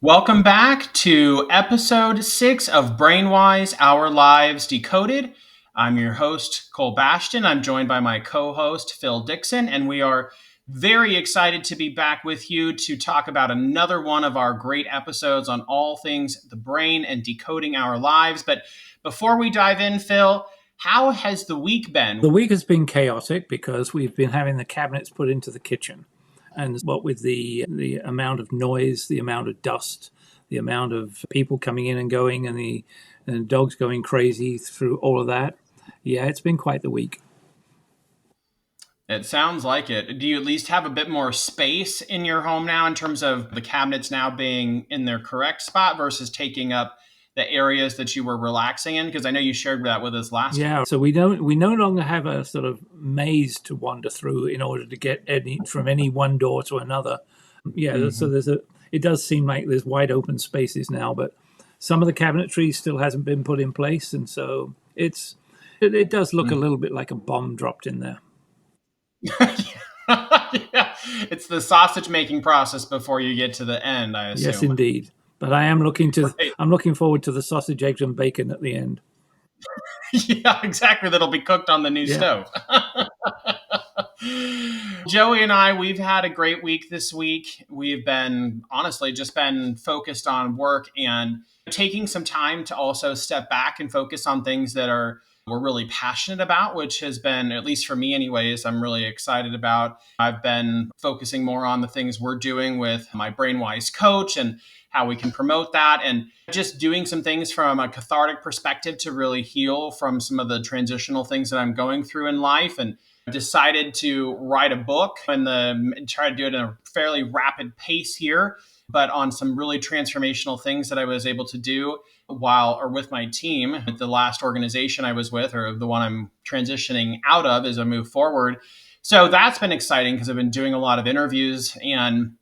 Welcome back to episode 6 of BrainWise, Our Lives Decoded. I'm your host, Cole Bastian. I'm joined by my co-host, Phil Dixon, and we are very excited to be back with you to talk about another one of our great episodes on all things the brain and decoding our lives. But before we dive in, Phil, how has the week been? The week has been chaotic because we've been having the cabinets put into the kitchen. And what with the amount of noise, the amount of dust, the amount of people coming in and going, and the dogs going crazy through all of that, yeah, it's been quite the week. It sounds like it. Do you at least have a bit more space in your home now in terms of the cabinets now being in their correct spot versus taking up the areas that you were relaxing in? Because I know you shared that with us last week. Yeah, so we no longer have a sort of maze to wander through in order to get from any one door to another. Yeah, so it does seem like there's wide open spaces now, but some of the cabinetry still hasn't been put in place, and so it does look a little bit like a bomb dropped in there. Yeah, it's the sausage making process before you get to the end, I assume. Yes, indeed. But I'm looking forward to the sausage, eggs, and bacon at the end. Yeah, exactly. That'll be cooked on the new stove. Joey and I, we've had a great week this week. We've been honestly just been focused on work and taking some time to also step back and focus on things that we're really passionate about, which has been, at least for me anyways, I'm really excited about. I've been focusing more on the things we're doing with my BrainWise coach and how we can promote that, and just doing some things from a cathartic perspective to really heal from some of the transitional things that I'm going through in life. And decided to write a book and try to do it in a fairly rapid pace here, but on some really transformational things that I was able to do with my team at the last organization I was with, or the one I'm transitioning out of as I move forward. So that's been exciting because I've been doing a lot of interviews, and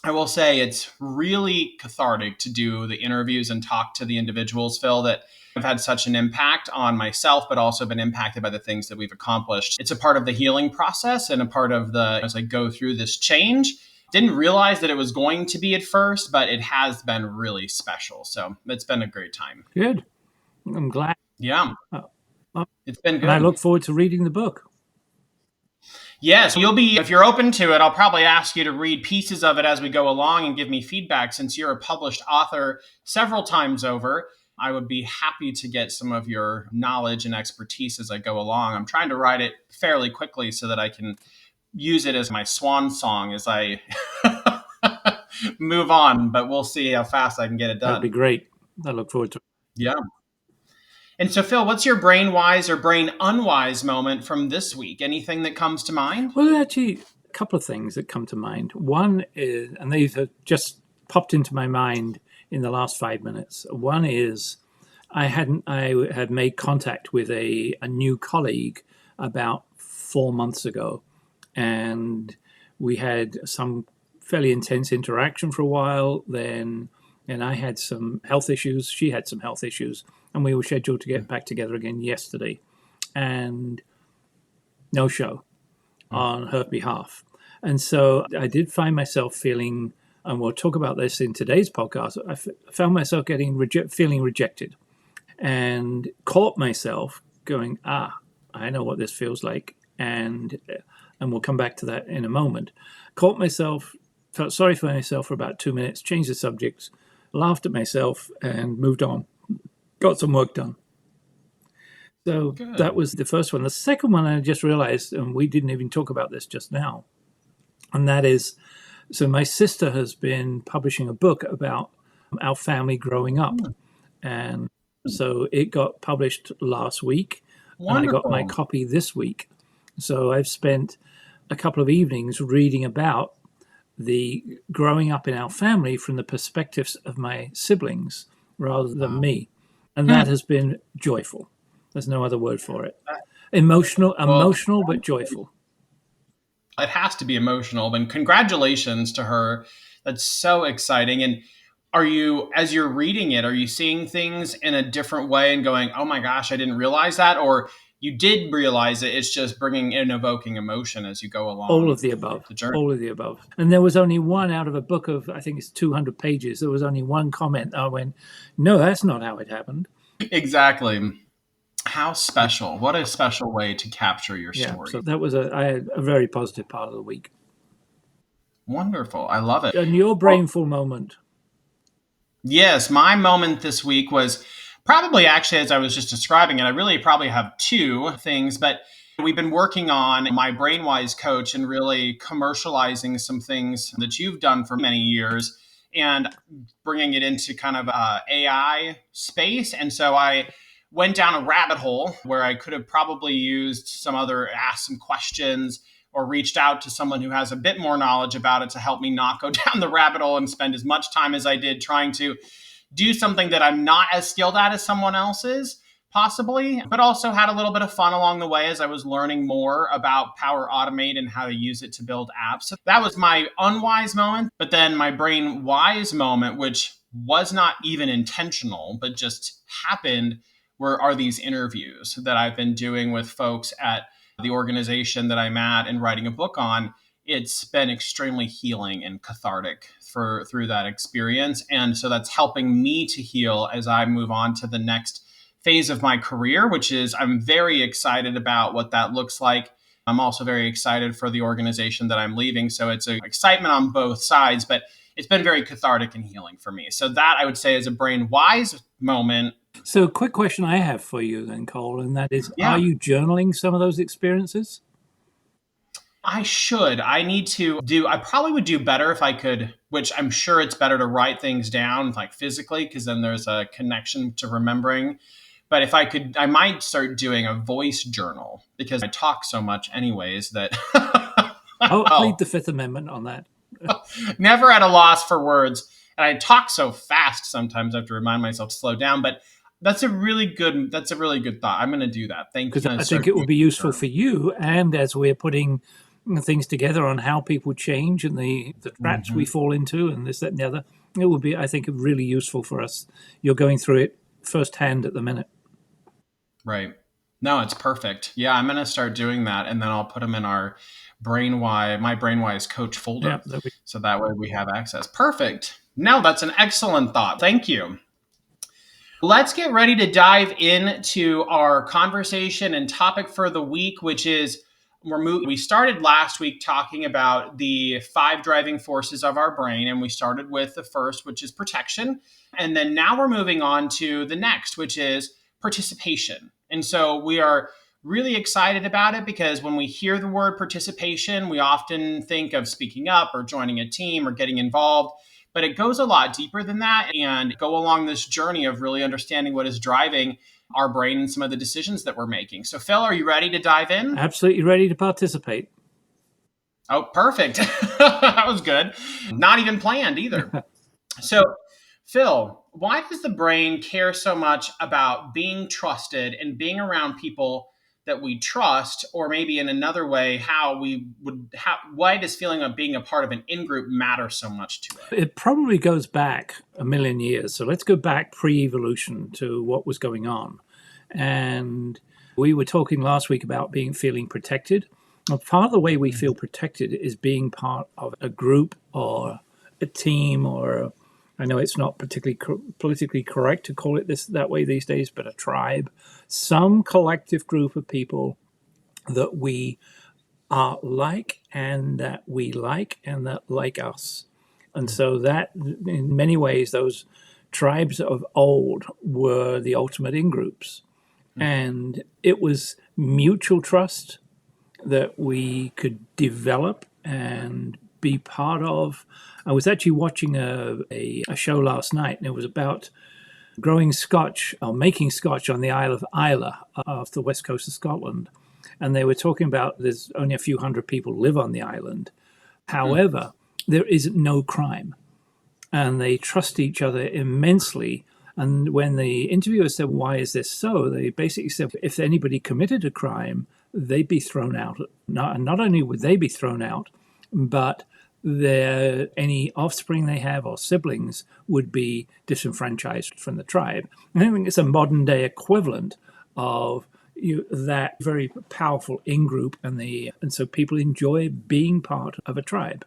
I will say it's really cathartic to do the interviews and talk to the individuals, Phil, that have had such an impact on myself, but also been impacted by the things that we've accomplished. It's a part of the healing process and a part of as I go through this change. Didn't realize that it was going to be at first, but it has been really special. So it's been a great time. Good. I'm glad. Yeah. It's been good. And I look forward to reading the book. Yes, if you're open to it, I'll probably ask you to read pieces of it as we go along and give me feedback. Since you're a published author several times over, I would be happy to get some of your knowledge and expertise as I go along. I'm trying to write it fairly quickly so that I can use it as my swan song as I move on, but we'll see how fast I can get it done. That'd be great. I look forward to it. Yeah. And so, Phil, what's your brain wise or brain unwise moment from this week? Anything that comes to mind? Well, actually, a couple of things that come to mind. One is, and these have just popped into my mind in the last 5 minutes. One is, I had made contact with a new colleague about 4 months ago, and we had some fairly intense interaction for a while. And I had some health issues. She had some health issues. And we were scheduled to get back together again yesterday. And no show on her behalf. And so I did find myself feeling, and we'll talk about this in today's podcast, I found myself feeling rejected, and caught myself going, I know what this feels like. And we'll come back to that in a moment. Felt sorry for myself for about 2 minutes, changed the subject, laughed at myself, and moved on. Got some work done. So Good. That was the first one. The second one, I just realized, and we didn't even talk about this just now, and that is, so my sister has been publishing a book about our family growing up. And so it got published last week. Wonderful. And I got my copy this week. So I've spent a couple of evenings reading about the growing up in our family from the perspectives of my siblings rather than me. And that has been joyful. There's no other word for it. Emotional, but joyful. It has to be emotional. And congratulations to her. That's so exciting. And as you're reading it, are you seeing things in a different way and going, oh my gosh, I didn't realize that? Or you did realize it. It's just bringing and evoking emotion as you go All along of the above. the journey. All of the above. And there was only one out of a book of, I think it's 200 pages. There was only one comment. I went, no, that's not how it happened. Exactly. How special. What a special way to capture your story. So that was a very positive part of the week. Wonderful. I love it. And your brainful moment. Yes, my moment this week was probably actually as I was just describing it. I really probably have two things, but we've been working on my BrainWise coach and really commercializing some things that you've done for many years and bringing it into kind of AI space. And so I went down a rabbit hole where I could have probably used asked some questions or reached out to someone who has a bit more knowledge about it to help me not go down the rabbit hole and spend as much time as I did trying to do something that I'm not as skilled at as someone else is, possibly, but also had a little bit of fun along the way as I was learning more about Power Automate and how to use it to build apps. So that was my unwise moment. But then my brain wise moment, which was not even intentional, but just happened, are these interviews that I've been doing with folks at the organization that I'm at and writing a book on. It's been extremely healing and cathartic through that experience. And so that's helping me to heal as I move on to the next phase of my career, which is I'm very excited about what that looks like. I'm also very excited for the organization that I'm leaving. So it's an excitement on both sides, but it's been very cathartic and healing for me. So that I would say is a brain wise moment. So a quick question I have for you then, Cole, and that is, Yeah. Are you journaling some of those experiences? I should. I probably would do better if I could, which I'm sure it's better to write things down like physically because then there's a connection to remembering. But if I could, I might start doing a voice journal because I talk so much anyways that I'll plead the Fifth Amendment on that. Never at a loss for words. And I talk so fast sometimes I have to remind myself to slow down. But that's a really good thought. I'm going to do that. Thank you. Because I think it would be useful for you. And as we're putting things together on how people change and the traps we fall into and this, that, and the other, it would be, I think, really useful for us. You're going through it firsthand at the minute. Right. No, it's perfect. Yeah, I'm going to start doing that. And then I'll put them in our my BrainWise coach folder. Yeah, so that way we have access. Perfect. No, that's an excellent thought. Thank you. Let's get ready to dive into our conversation and topic for the week, which is we started last week talking about the 5 driving forces of our brain, and we started with the first, which is protection. And then now we're moving on to the next, which is participation. And so we are really excited about it because when we hear the word participation, we often think of speaking up or joining a team or getting involved. But it goes a lot deeper than that and go along this journey of really understanding what is driving our brain and some of the decisions that we're making. So, Phil, are you ready to dive in? Absolutely ready to participate. Oh, perfect. That was good. Not even planned either. So, Phil, why does the brain care so much about being trusted and being around people that we trust, or maybe in another way, why does feeling of being a part of an in-group matter so much to it? It probably goes back a million years. So let's go back pre-evolution to what was going on. And we were talking last week about feeling protected. Well, part of the way we feel protected is being part of a group or a team or I know it's not particularly politically correct to call it that way these days, but a tribe, some collective group of people that we are like and that we like and that like us. And so that, in many ways, those tribes of old were the ultimate in-groups. And it was mutual trust that we could develop and be part of. I was actually watching a show last night, and it was about growing Scotch or making Scotch on the Isle of Islay off the west coast of Scotland. And they were talking about there's only a few hundred people live on the island. However, there is no crime. And they trust each other immensely. And when the interviewer said, why is this so? They basically said, if anybody committed a crime, they'd be thrown out. Not only would they be thrown out, but any offspring they have or siblings would be disenfranchised from the tribe. And I think it's a modern day equivalent of that very powerful in group, and so people enjoy being part of a tribe.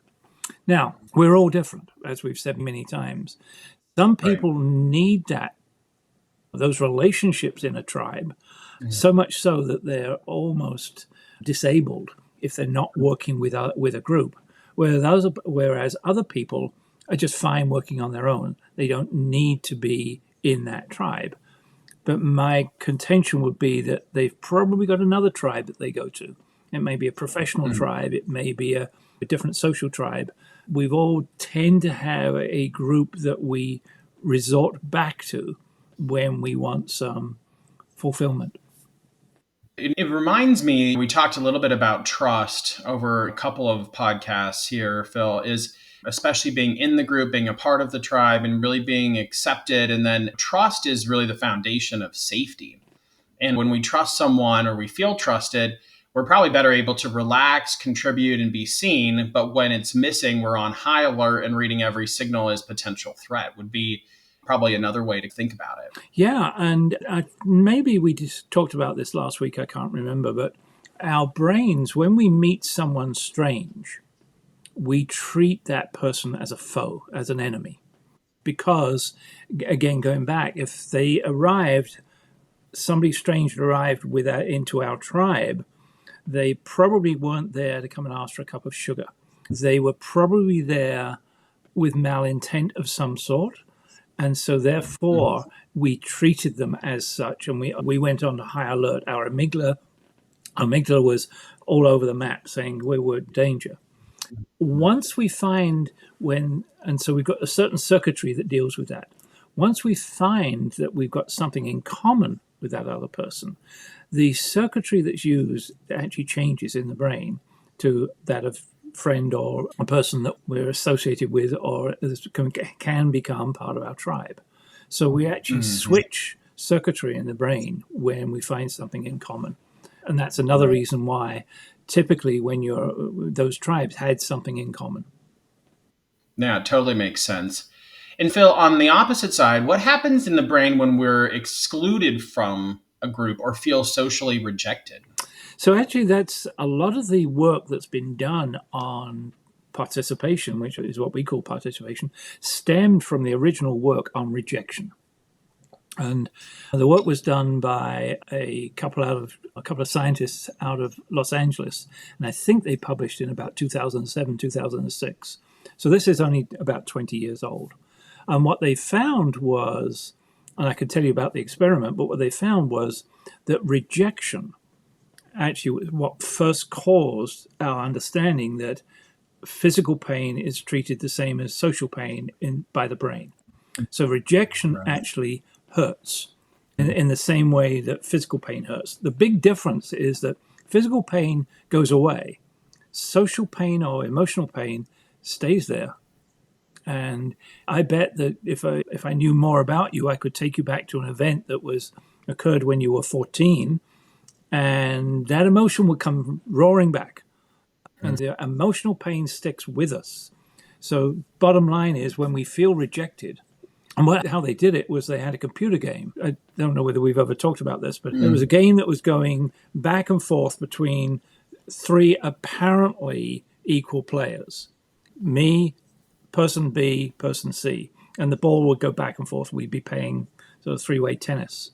Now, we're all different, as we've said many times. Some Right. people need those relationships in a tribe, so much so that they're almost disabled if they're not working with a group. Whereas other people are just fine working on their own. They don't need to be in that tribe. But my contention would be that they've probably got another tribe that they go to. It may be a professional tribe, it may be a different social tribe. We've all tend to have a group that we resort back to when we want some fulfillment. It reminds me, we talked a little bit about trust over a couple of podcasts here, Phil, is especially being in the group, being a part of the tribe, and really being accepted. And then trust is really the foundation of safety. And when we trust someone or we feel trusted, we're probably better able to relax, contribute, and be seen. But when it's missing, we're on high alert and reading every signal as potential threat, would be probably another way to think about it. Yeah, and maybe we just talked about this last week, I can't remember, but our brains, when we meet someone strange, we treat that person as a foe, as an enemy. Because, again, going back, if somebody strange arrived into our tribe, they probably weren't there to come and ask for a cup of sugar. They were probably there with malintent of some sort. And so, therefore, we treated them as such, and we went on to high alert. Our amygdala was all over the map saying we were in danger. Once we find and so we've got a certain circuitry that deals with that. Once we find that we've got something in common with that other person, the circuitry that's used actually changes in the brain to that of friend or a person that we're associated with or can become part of our tribe. So we actually switch circuitry in the brain when we find something in common. And that's another reason why typically when those tribes had something in common. Yeah, it totally makes sense. And Phil, on the opposite side, what happens in the brain when we're excluded from a group or feel socially rejected? So actually, that's a lot of the work that's been done on participation, which is what we call participation, stemmed from the original work on rejection. And the work was done by a couple of scientists out of Los Angeles, and I think they published in about 2007, 2006. So this is only about 20 years old. And what they found was, and I could tell you about the experiment, but what they found was that rejection actually what first caused our understanding that physical pain is treated the same as social pain by the brain. So rejection actually hurts in the same way that physical pain hurts. The big difference is that physical pain goes away. Social pain or emotional pain stays there. And I bet that if I knew more about you, I could take you back to an event that occurred when you were 14, and that emotion would come roaring back. And the emotional pain sticks with us. So bottom line is when we feel rejected, and how they did it was they had a computer game. I don't know whether we've ever talked about this, but there was a game that was going back and forth between three apparently equal players. Me, person B, person C. And the ball would go back and forth. We'd be playing sort of three-way tennis.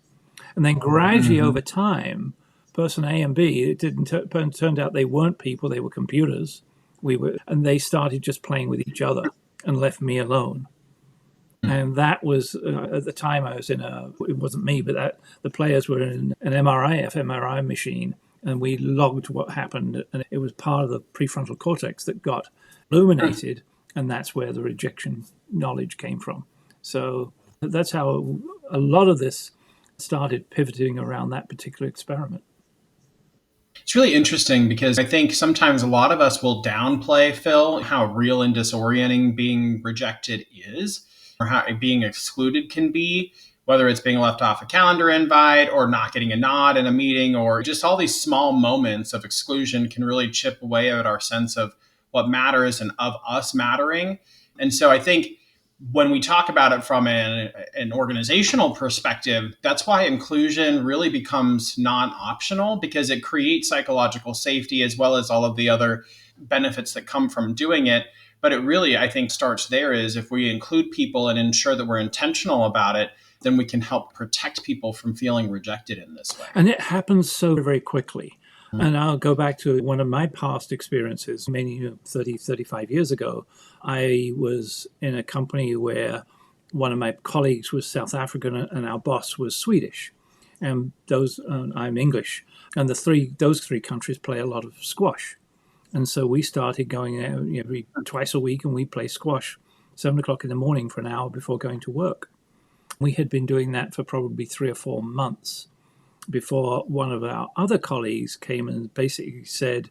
And then gradually over time, person A and B, it turned out they weren't people, they were computers. And they started just playing with each other and left me alone. And that was, at the time I was it wasn't me, but the players were in an fMRI machine, and we logged what happened. And it was part of the prefrontal cortex that got illuminated, and that's where the rejection knowledge came from. So that's how a lot of this started pivoting around that particular experiment. It's really interesting because I think sometimes a lot of us will downplay, Phil, how real and disorienting being rejected is, or how being excluded can be, whether it's being left off a calendar invite or not getting a nod in a meeting, or just all these small moments of exclusion can really chip away at our sense of what matters and of us mattering. And so I think when we talk about it from an organizational perspective, that's why inclusion really becomes non-optional, because it creates psychological safety as well as all of the other benefits that come from doing it. But it really, I think, starts there is if we include people and ensure that we're intentional about it, then we can help protect people from feeling rejected in this way. And it happens so very quickly. And I'll go back to one of my past experiences, many 30, 35 years ago. I was in a company where one of my colleagues was South African and our boss was Swedish. And I'm English. And those three countries play a lot of squash. And so we started going out twice a week, and we play squash 7 o'clock in the morning for an hour before going to work. We had been doing that for probably 3 or 4 months before one of our other colleagues came and basically said,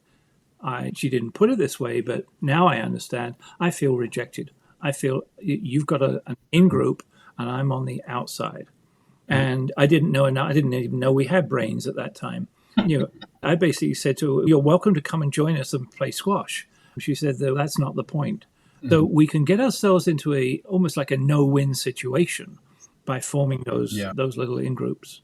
she didn't put it this way, but now I understand, I feel rejected. I feel you've got an in-group and I'm on the outside. And I didn't even know we had brains at that time. I basically said to her, you're welcome to come and join us and play squash. She said, though, that's not the point. So we can get ourselves into almost like a no-win situation by forming those little in-groups.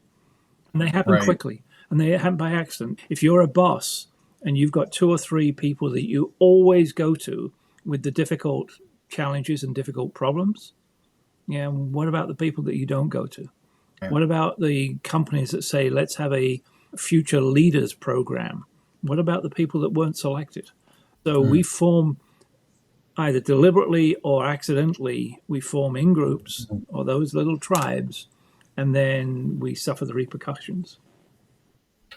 And they happen quickly, and they happen by accident. If you're a boss and you've got 2 or 3 people that you always go to with the difficult challenges and difficult problems, what about the people that you don't go to? What about the companies that say, let's have a future leaders program? What about the people that weren't selected? So we form, either deliberately or accidentally, we form in-groups or those little tribes, and then we suffer the repercussions.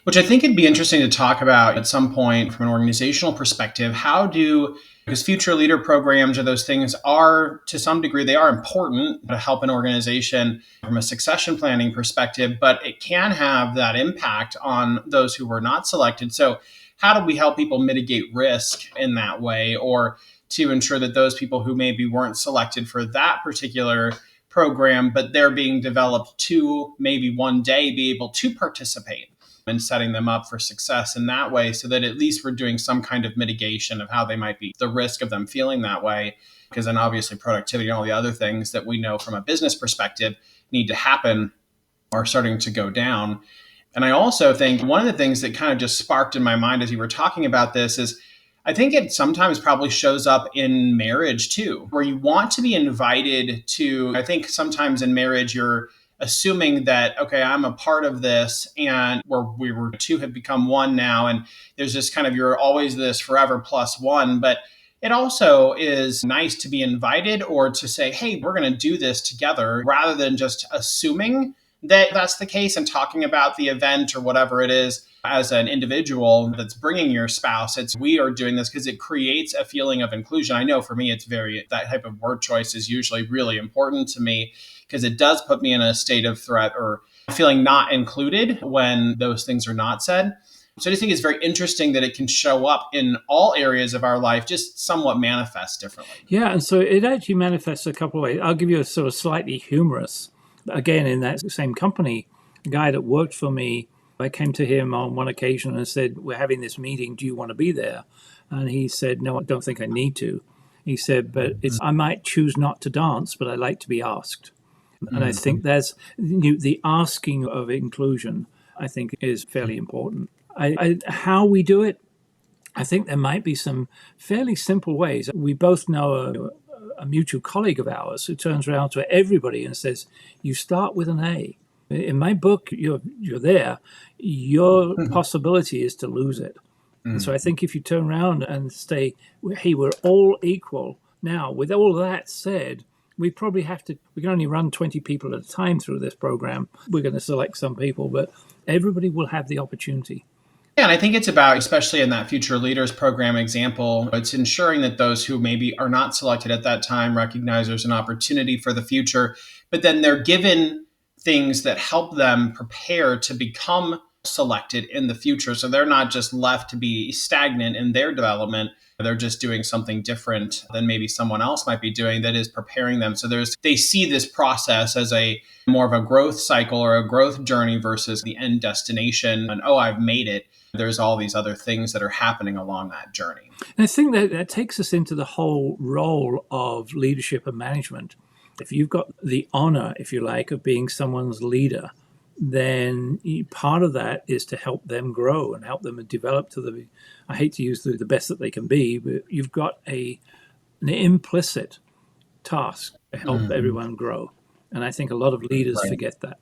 Which I think it'd be interesting to talk about at some point from an organizational perspective. Because future leader programs or those things are, to some degree, they are important to help an organization from a succession planning perspective, but it can have that impact on those who were not selected. So how do we help people mitigate risk in that way, or to ensure that those people who maybe weren't selected for that particular program, but they're being developed to maybe one day be able to participate and setting them up for success in that way, so that at least we're doing some kind of mitigation of how they might be, the risk of them feeling that way. Because then obviously productivity and all the other things that we know from a business perspective need to happen are starting to go down. And I also think one of the things that kind of just sparked in my mind as you were talking about this is, I think it sometimes probably shows up in marriage too, where you want to be invited to, I think sometimes in marriage, you're assuming that, okay, I'm a part of this, and we were two have become one now. And there's this kind of, you're always this forever plus one. But it also is nice to be invited or to say, hey, we're going to do this together, rather than just assuming that that's the case and talking about the event or whatever it is as an individual that's bringing your spouse. It's, we are doing this because it creates a feeling of inclusion. I know for me, that type of word choice is usually really important to me, because it does put me in a state of threat or feeling not included when those things are not said. So I just think it's very interesting that it can show up in all areas of our life, just somewhat manifest differently. Yeah, and so it actually manifests a couple of ways. I'll give you a sort of slightly humorous. Again, in that same company, a guy that worked for me, I came to him on one occasion and said, we're having this meeting, do you want to be there? And he said, no, I don't think I need to. He said, but I might choose not to dance, but I like to be asked. And I think that's the asking of inclusion, I think, is fairly important. How we do it, I think there might be some fairly simple ways. We both know a mutual colleague of ours who turns around to everybody and says, you start with an A. In my book, you're there. Your possibility is to lose it. And so I think if you turn around and say, hey, we're all equal. Now, with all that said, we probably we can only run 20 people at a time through this program. We're going to select some people, but everybody will have the opportunity. Yeah, and I think it's about, especially in that Future Leaders Program example, it's ensuring that those who maybe are not selected at that time recognize there's an opportunity for the future, but then they're given things that help them prepare to become selected in the future. So they're not just left to be stagnant in their development. They're just doing something different than maybe someone else might be doing that is preparing them. So they see this process as a more of a growth cycle or a growth journey versus the end destination. And, oh, I've made it. There's all these other things that are happening along that journey. And I think that takes us into the whole role of leadership and management. If you've got the honor, if you like, of being someone's leader, then part of that is to help them grow and help them develop to the, I hate to use the best that they can be, but you've got an implicit task to help everyone grow. And I think a lot of leaders Right. forget that.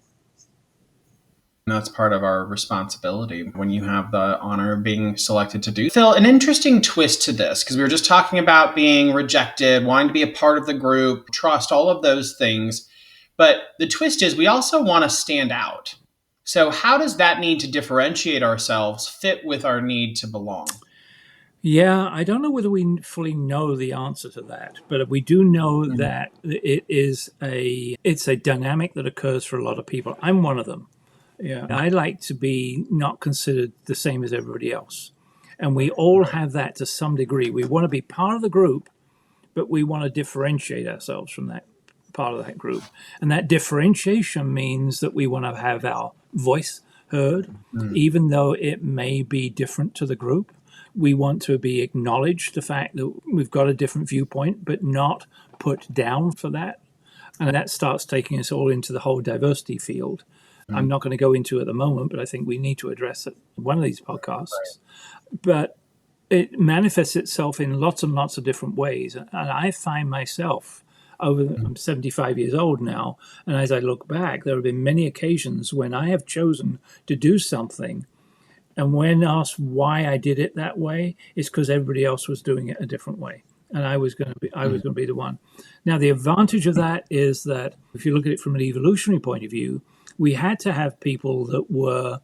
And that's part of our responsibility when you have the honor of being selected to do. Phil, an interesting twist to this, because we were just talking about being rejected, wanting to be a part of the group, trust, all of those things. But the twist is we also want to stand out. So how does that need to differentiate ourselves fit with our need to belong? Yeah, I don't know whether we fully know the answer to that, but we do know that it's a dynamic that occurs for a lot of people. I'm one of them. Yeah, I like to be not considered the same as everybody else. And we all have that to some degree. We want to be part of the group, but we want to differentiate ourselves from that part of that group. And that differentiation means that we want to have our voice heard, even though it may be different to the group. We want to be acknowledged the fact that we've got a different viewpoint, but not put down for that. And that starts taking us all into the whole diversity field. I'm not going to go into it at the moment, but I think we need to address it in one of these podcasts. Right. But it manifests itself in lots and lots of different ways. And I find myself, I'm 75 years old now, and as I look back, there have been many occasions when I have chosen to do something, and when asked why I did it that way, it's because everybody else was doing it a different way. And I was going to be the one. Now, the advantage of that is that if you look at it from an evolutionary point of view, we had to have people that were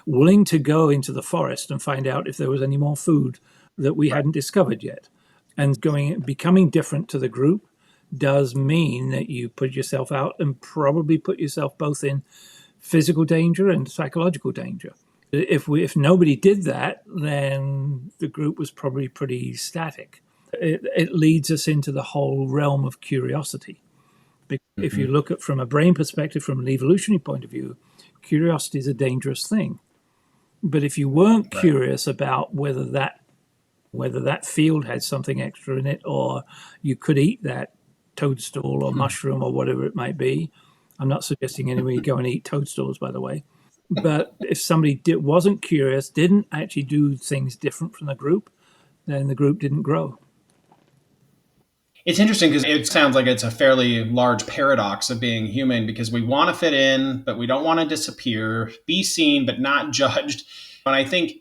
willing to go into the forest and find out if there was any more food that we hadn't discovered yet. And becoming different to the group does mean that you put yourself out and probably put yourself both in physical danger and psychological danger. If nobody did that, then the group was probably pretty static. It leads us into the whole realm of curiosity. If you look at from a brain perspective, from an evolutionary point of view, curiosity is a dangerous thing. But if you weren't curious about whether that field had something extra in it, or you could eat that toadstool or mushroom or whatever it might be, I'm not suggesting anybody go and eat toadstools, by the way. But if somebody wasn't curious, didn't actually do things different from the group, then the group didn't grow. It's interesting because it sounds like it's a fairly large paradox of being human, because we want to fit in, but we don't want to disappear, be seen, but not judged. And I think,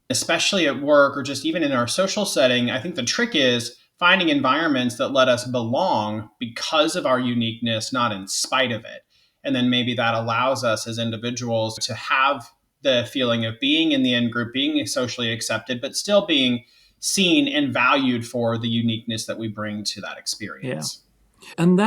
especially at work or just even in our social setting, I think the trick is finding environments that let us belong because of our uniqueness, not in spite of it. And then maybe that allows us as individuals to have the feeling of being in the in group, being socially accepted, but still being seen and valued for the uniqueness that we bring to that experience. Yeah. And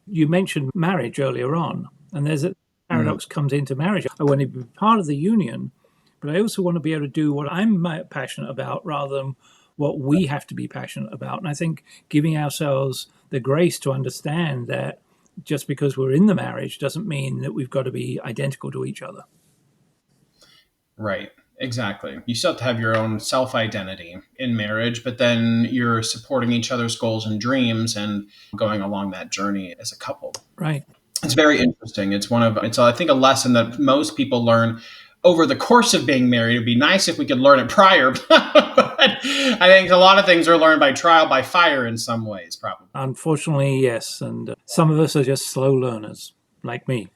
you mentioned marriage earlier on, and there's a paradox comes into marriage. I want to be part of the union, but I also want to be able to do what I'm passionate about rather than what we have to be passionate about. And I think giving ourselves the grace to understand that just because we're in the marriage doesn't mean that we've got to be identical to each other. Right. Exactly. You still have to have your own self-identity in marriage, but then you're supporting each other's goals and dreams and going along that journey as a couple. Right. It's very interesting. It's I think a lesson that most people learn over the course of being married. It'd be nice if we could learn it prior, but I think a lot of things are learned by trial by fire in some ways, probably. Unfortunately, yes. And some of us are just slow learners, like me.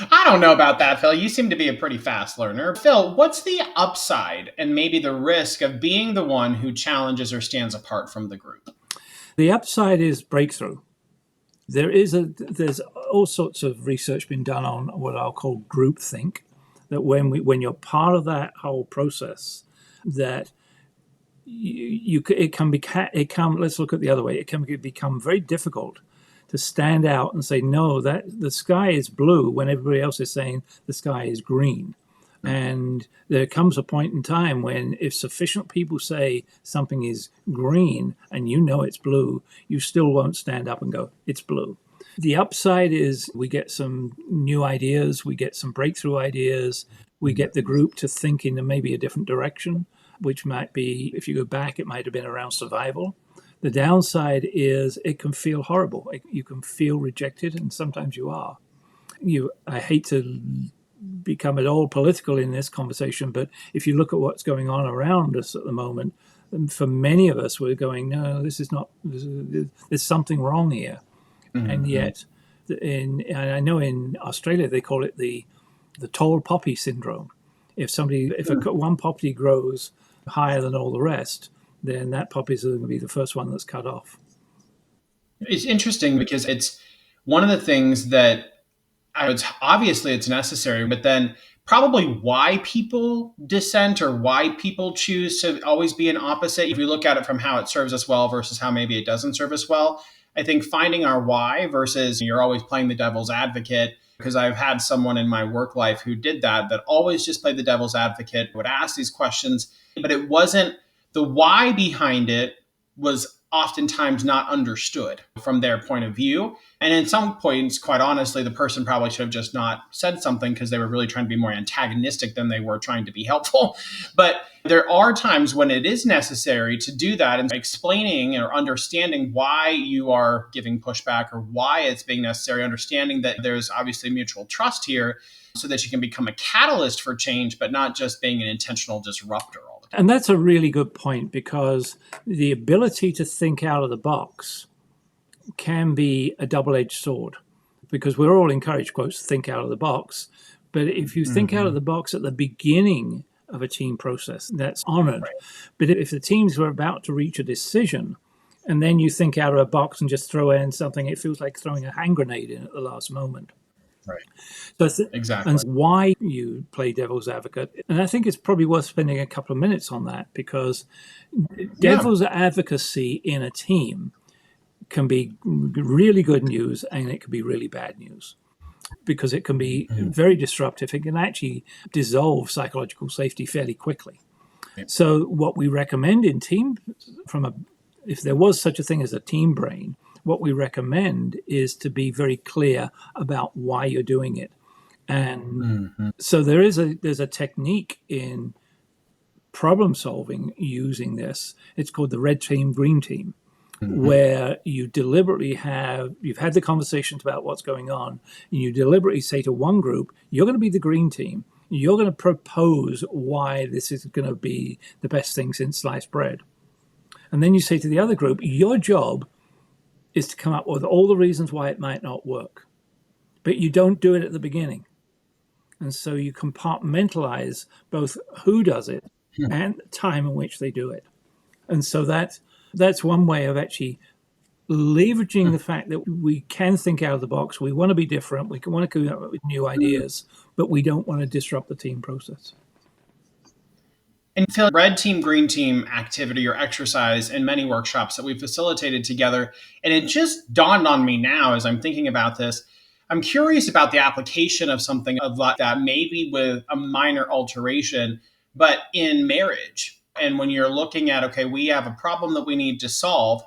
I don't know about that, Phil. You seem to be a pretty fast learner. Phil, what's the upside and maybe the risk of being the one who challenges or stands apart from the group? The upside is breakthrough. There's all sorts of research been done on what I'll call groupthink, that when you're part of that whole process, that let's look at the other way. It can become very difficult to stand out and say, no, that the sky is blue when everybody else is saying the sky is green. And there comes a point in time when if sufficient people say something is green and you know it's blue, you still won't stand up and go, it's blue. The upside is we get some new ideas, we get some breakthrough ideas, we get the group to think in maybe a different direction, which might be, if you go back, it might have been around survival. The downside is it can feel horrible. You can feel rejected, and sometimes you are. I hate to become at all political in this conversation, but if you look at what's going on around us at the moment, for many of us, we're going, no, this is not. There's something wrong here, and yet, and I know in Australia they call it the tall poppy syndrome. If one poppy grows higher than all the rest, then that poppy is going to be the first one that's cut off. It's interesting because it's one of the things that obviously it's necessary, but then probably why people dissent or why people choose to always be an opposite. If we look at it from how it serves us well versus how maybe it doesn't serve us well, I think finding our why versus you're always playing the devil's advocate, because I've had someone in my work life who did that always just played the devil's advocate, would ask these questions, but it wasn't the why behind it was oftentimes not understood from their point of view. And in some points, quite honestly, the person probably should have just not said something because they were really trying to be more antagonistic than they were trying to be helpful. But there are times when it is necessary to do that and explaining or understanding why you are giving pushback or why it's being necessary, understanding that there's obviously mutual trust here so that you can become a catalyst for change, but not just being an intentional disruptor. And that's a really good point, because the ability to think out of the box can be a double-edged sword, because we're all encouraged, quotes, to think out of the box. But if you think out of the box at the beginning of a team process, that's honored. Right. But if the teams were about to reach a decision and then you think out of a box and just throw in something, it feels like throwing a hand grenade in at the last moment. Right. So exactly. And why you play devil's advocate. And I think it's probably worth spending a couple of minutes on that, because devil's advocacy in a team can be really good news and it can be really bad news, because it can be very disruptive. It can actually dissolve psychological safety fairly quickly. So what we recommend in team, if there was such a thing as a team brain, what we recommend is to be very clear about why you're doing it. And so there's a technique in problem solving using this. It's called the red team, green team, where you deliberately you've had the conversations about what's going on, and you deliberately say to one group, you're going to be the green team. You're going to propose why this is going to be the best thing since sliced bread. And then you say to the other group, your job is to come up with all the reasons why it might not work. But you don't do it at the beginning. And so you compartmentalize both who does it and the time in which they do it. And so that's one way of actually leveraging the fact that we can think out of the box. We want to be different. We want to come up with new ideas, but we don't want to disrupt the team process. And Phil, red team, green team activity or exercise in many workshops that we've facilitated together, and it just dawned on me now as I'm thinking about this, I'm curious about the application of something of like that, maybe with a minor alteration, but in marriage. And when you're looking at, okay, we have a problem that we need to solve,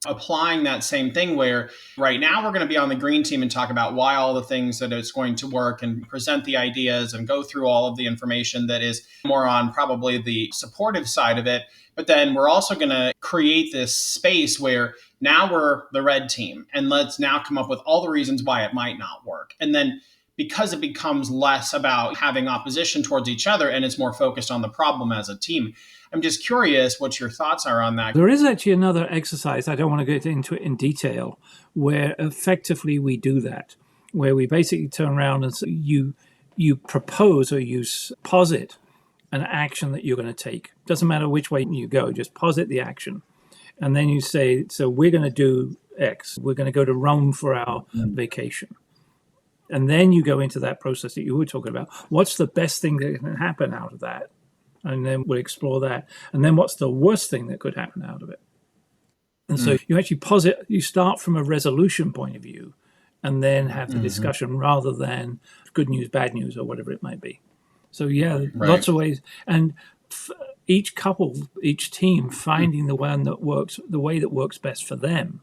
applying that same thing where right now we're going to be on the green team and talk about why all the things that it's going to work and present the ideas and go through all of the information that is more on probably the supportive side of it. But then we're also going to create this space where now we're the red team and let's now come up with all the reasons why it might not work. And then because it becomes less about having opposition towards each other and it's more focused on the problem as a team. I'm just curious what your thoughts are on that. There is actually another exercise, I don't want to get into it in detail, where effectively we do that, where we basically turn around and you propose or you posit an action that you're going to take. Doesn't matter which way you go, just posit the action. And then you say, so we're going to do X. We're going to go to Rome for our vacation. And then you go into that process that you were talking about. What's the best thing that can happen out of that? And then we'll explore that. And then what's the worst thing that could happen out of it? And so you actually you start from a resolution point of view and then have the discussion rather than good news, bad news, or whatever it might be. So lots of ways. And each couple, each team finding the way that works best for them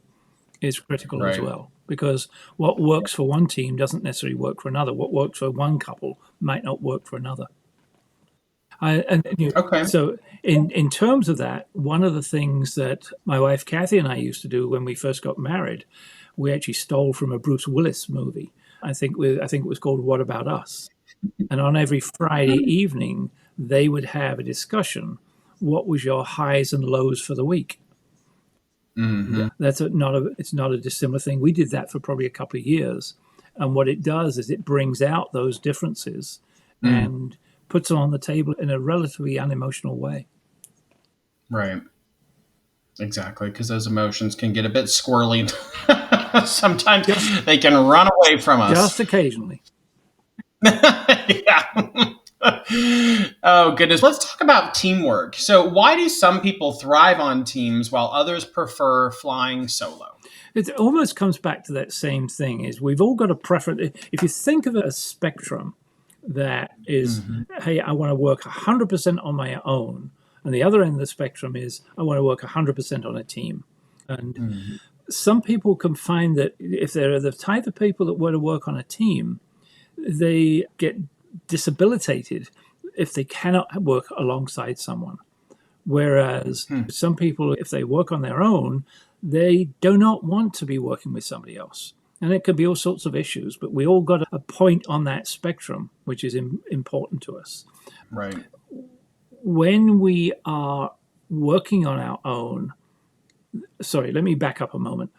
is critical as well. Because what works for one team doesn't necessarily work for another. What works for one couple might not work for another. Okay. So, in terms of that, one of the things that my wife Kathy and I used to do when we first got married, we actually stole from a Bruce Willis movie. I think it was called "What About Us?" And on every Friday evening, they would have a discussion. What was your highs and lows for the week? Mm-hmm. It's not a dissimilar thing. We did that for probably a couple of years, and what it does is it brings out those differences Mm. and puts them on the table in a relatively unemotional way. Right. Exactly. Because those emotions can get a bit squirrely. Sometimes Just they can run away from us. just occasionally. Yeah. Oh, goodness. Let's talk about teamwork. So, why do some people thrive on teams while others prefer flying solo? It almost comes back to that same thing: is we've all got a preference. If you think of a spectrum that is, Mm-hmm. hey, I want to work 100% on my own, and the other end of the spectrum is, I want to work 100% on a team. And Mm-hmm. some people can find that if they're the type of people that want to work on a team, they get disabilitated if they cannot work alongside someone. Whereas some people, if they work on their own, they do not want to be working with somebody else. And it could be all sorts of issues, but we all got a point on that spectrum, which is important to us. Right. When we are working on our own, sorry, let me back up a moment.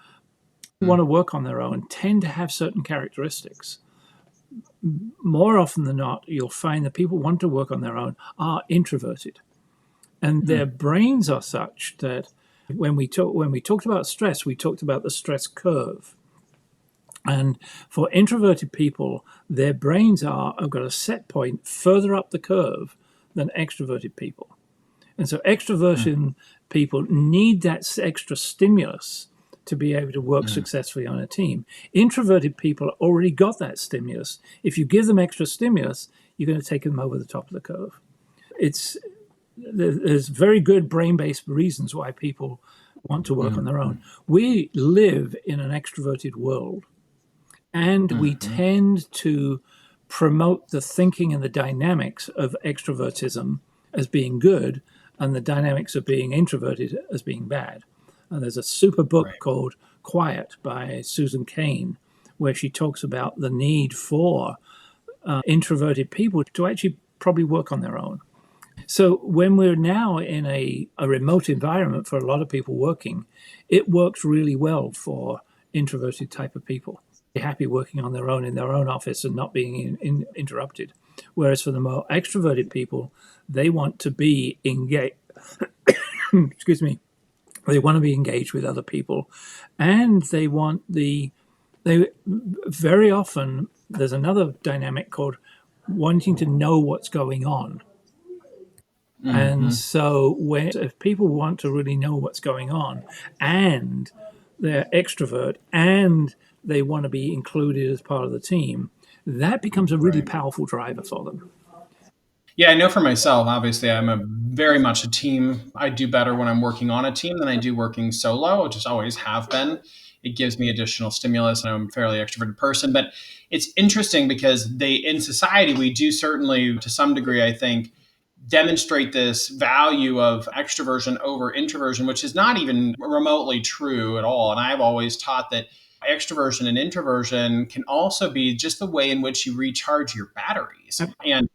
Who want to work on their own tend to have certain characteristics. More often than not, you'll find that people who want to work on their own are introverted, and their brains are such that when we talked about stress, we talked about the stress curve. And for introverted people, their brains have got a set point further up the curve than extroverted people. And so extroversion people need that extra stimulus to be able to work successfully on a team. Introverted people already got that stimulus. If you give them extra stimulus, you're going to take them over the top of the curve. There's very good brain-based reasons why people want to work on their own. We live in an extroverted world, and we tend to promote the thinking and the dynamics of extrovertism as being good, and the dynamics of being introverted as being bad. And there's a super book Right. called Quiet by Susan Cain, where she talks about the need for introverted people to actually probably work on their own. So when we're now in a remote environment for a lot of people working, it works really well for introverted type of people. They're happy working on their own in their own office and not being interrupted. Whereas for the more extroverted people, they want to be engaged. Excuse me. They want to be engaged with other people, and they very often there's another dynamic called wanting to know what's going on. And so if people want to really know what's going on, and they're extrovert and they want to be included as part of the team, that becomes a really Right. powerful driver for them. Yeah, I know for myself, obviously, I'm a very much a team. I do better when I'm working on a team than I do working solo, which just always have been. It gives me additional stimulus, and I'm a fairly extroverted person. But it's interesting because in society, we do certainly, to some degree, I think, demonstrate this value of extroversion over introversion, which is not even remotely true at all. And I've always taught that extroversion and introversion can also be just the way in which you recharge your batteries. And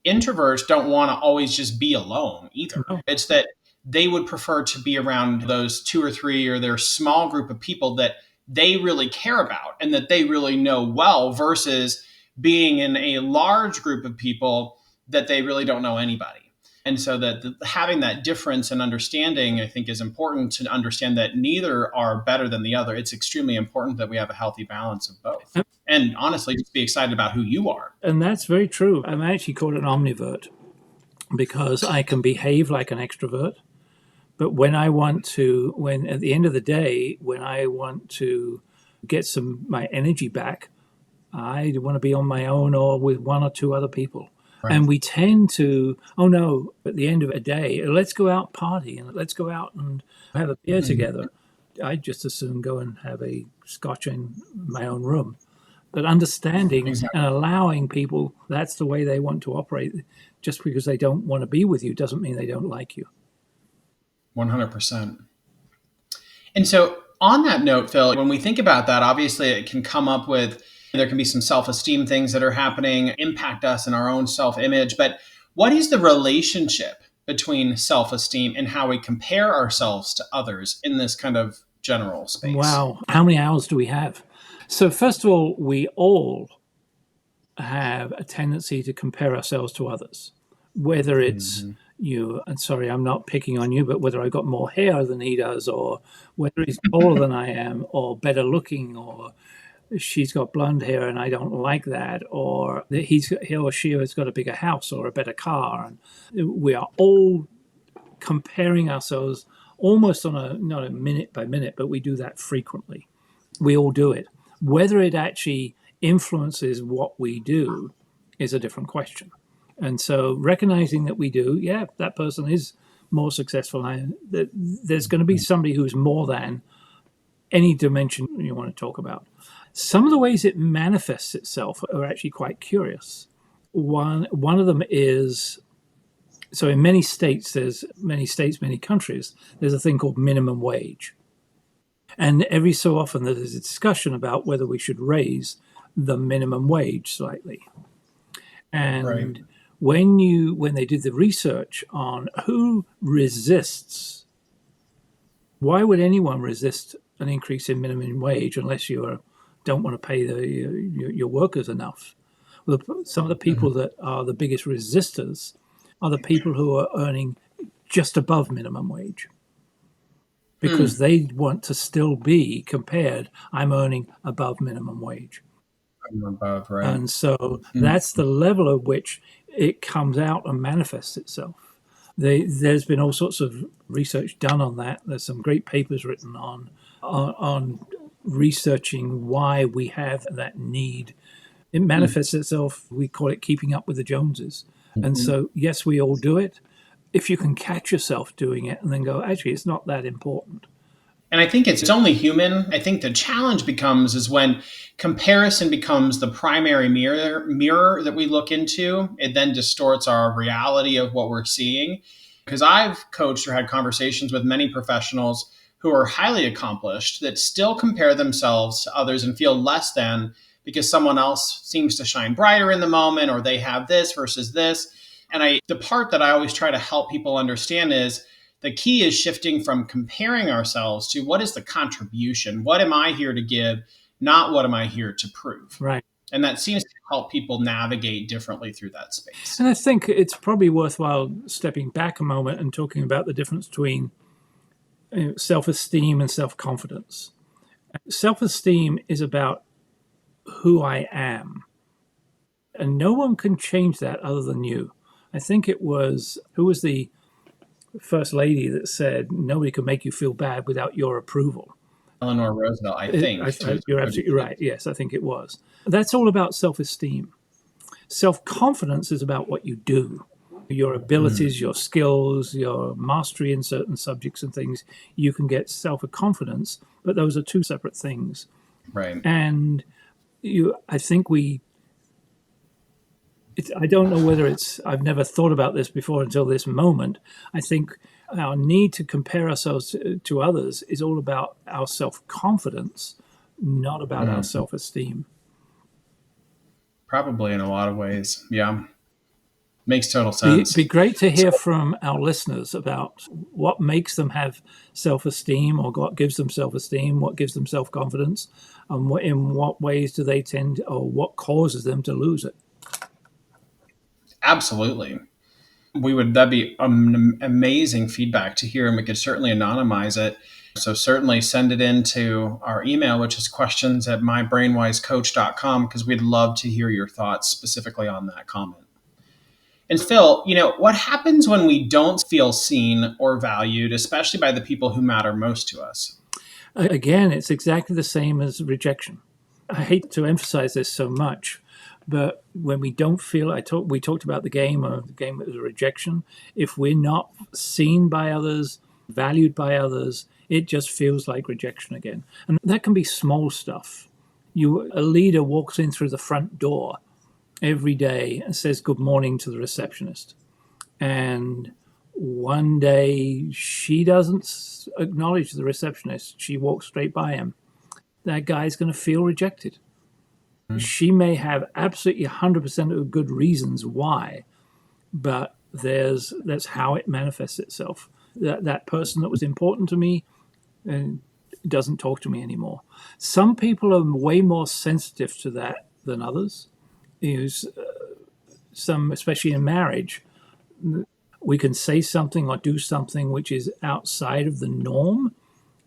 introverts don't want to always just be alone either. No. It's that they would prefer to be around those two or three or their small group of people that they really care about and that they really know well versus being in a large group of people that they really don't know anybody. And so that having that difference and understanding, I think, is important to understand that neither are better than the other. It's extremely important that we have a healthy balance of both. And honestly, just be excited about who you are. And that's very true. I'm actually called an omnivert because I can behave like an extrovert. But when at the end of the day, when I want to get my energy back, I want to be on my own or with one or two other people. Right. And we tend to, oh no, at the end of a day, let's go out party and let's go out and have a beer together. I'd just as soon go and have a scotch in my own room. But understanding Exactly. and allowing people, that's the way they want to operate. Just because they don't want to be with you doesn't mean they don't like you. 100%. And so, on that note, Phil, when we think about that, obviously it can come up with, there can be some self esteem things that are happening, impact us in our own self image. But what is the relationship between self esteem and how we compare ourselves to others in this kind of general space? Wow. How many hours do we have? So, first of all, we all have a tendency to compare ourselves to others, whether it's Mm-hmm. you, and sorry, I'm not picking on you, but whether I got more hair than he does, or whether he's taller than I am, or better looking, or she's got blonde hair and I don't like that, or he or she has got a bigger house or a better car. And we are all comparing ourselves almost on a not a minute by minute, but we do that frequently. We all do it. Whether it actually influences what we do is a different question. And so recognizing that we do, yeah, that person is more successful. There's going to be somebody who's more than any dimension you want to talk about. Some of the ways it manifests itself are actually quite curious. One of them is, so in many states, many countries, there's a thing called minimum wage. And every so often there's a discussion about whether we should raise the minimum wage slightly. Right. And when they did the research on who resists, why would anyone resist an increase in minimum wage unless you don't want to pay your workers enough? Well, some of the people that are the biggest resistors are the people who are earning just above minimum wage, because they want to still be compared. I'm earning above minimum wage. I'm above, right? And so Mm. that's the level at which it comes out and manifests itself. There's been all sorts of research done on that. There's some great papers written on researching why we have that need. It manifests itself, we call it keeping up with the Joneses. And so, yes, we all do it. If you can catch yourself doing it and then go, actually, it's not that important. And I think it's only human. I think the challenge becomes is when comparison becomes the primary mirror that we look into. It then distorts our reality of what we're seeing. Because I've coached or had conversations with many professionals who are highly accomplished that still compare themselves to others and feel less than because someone else seems to shine brighter in the moment, or they have this versus this. And the part that I always try to help people understand is the key is shifting from comparing ourselves to what is the contribution? What am I here to give? Not what am I here to prove? Right. And that seems to help people navigate differently through that space. And I think it's probably worthwhile stepping back a moment and talking about the difference between self-esteem and self-confidence. Self-esteem is about who I am, and no one can change that other than you. I think it was, who was the first lady that said, nobody can make you feel bad without your approval? Eleanor Roosevelt, I think. You're absolutely right. Yes, I think it was. That's all about self-esteem. Self-confidence is about what you do, your abilities, your skills, your mastery in certain subjects and things. You can get self-confidence, but those are two separate things. Right. And I think I don't know whether I've never thought about this before until this moment. I think our need to compare ourselves to others is all about our self-confidence, not about our self-esteem. Probably in a lot of ways. Yeah. Makes total sense. Be great to hear from our listeners about what makes them have self-esteem, or what gives them self-esteem, what gives them self-confidence, and in what ways do they tend, or what causes them to lose it. Absolutely. That'd be amazing feedback to hear, and we could certainly anonymize it. So certainly send it into our email, which is questions@mybrainwisecoach.com, because we'd love to hear your thoughts specifically on that comment. And Phil, what happens when we don't feel seen or valued, especially by the people who matter most to us? Again, it's exactly the same as rejection. I hate to emphasize this so much, but when we don't feel, we talked about the game was a rejection. If we're not seen by others, valued by others, it just feels like rejection again. And that can be small stuff. A leader walks in through the front door every day and says good morning to the receptionist. And one day she doesn't acknowledge the receptionist. She walks straight by him. That guy's going to feel rejected. She may have absolutely 100% of good reasons why, but that's how it manifests itself. That person that was important to me doesn't talk to me anymore. Some people are way more sensitive to that than others. Some, especially in marriage, we can say something or do something which is outside of the norm,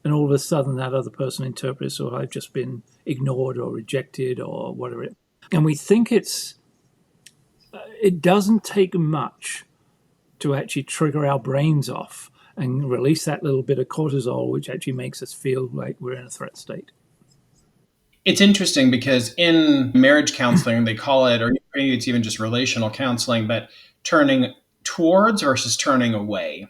and all of a sudden that other person interprets, or I've just been ignored or rejected or whatever. And we think it doesn't take much to actually trigger our brains off and release that little bit of cortisol, which actually makes us feel like we're in a threat state. It's interesting because in marriage counseling, they call it, or maybe it's even just relational counseling, but turning towards versus turning away.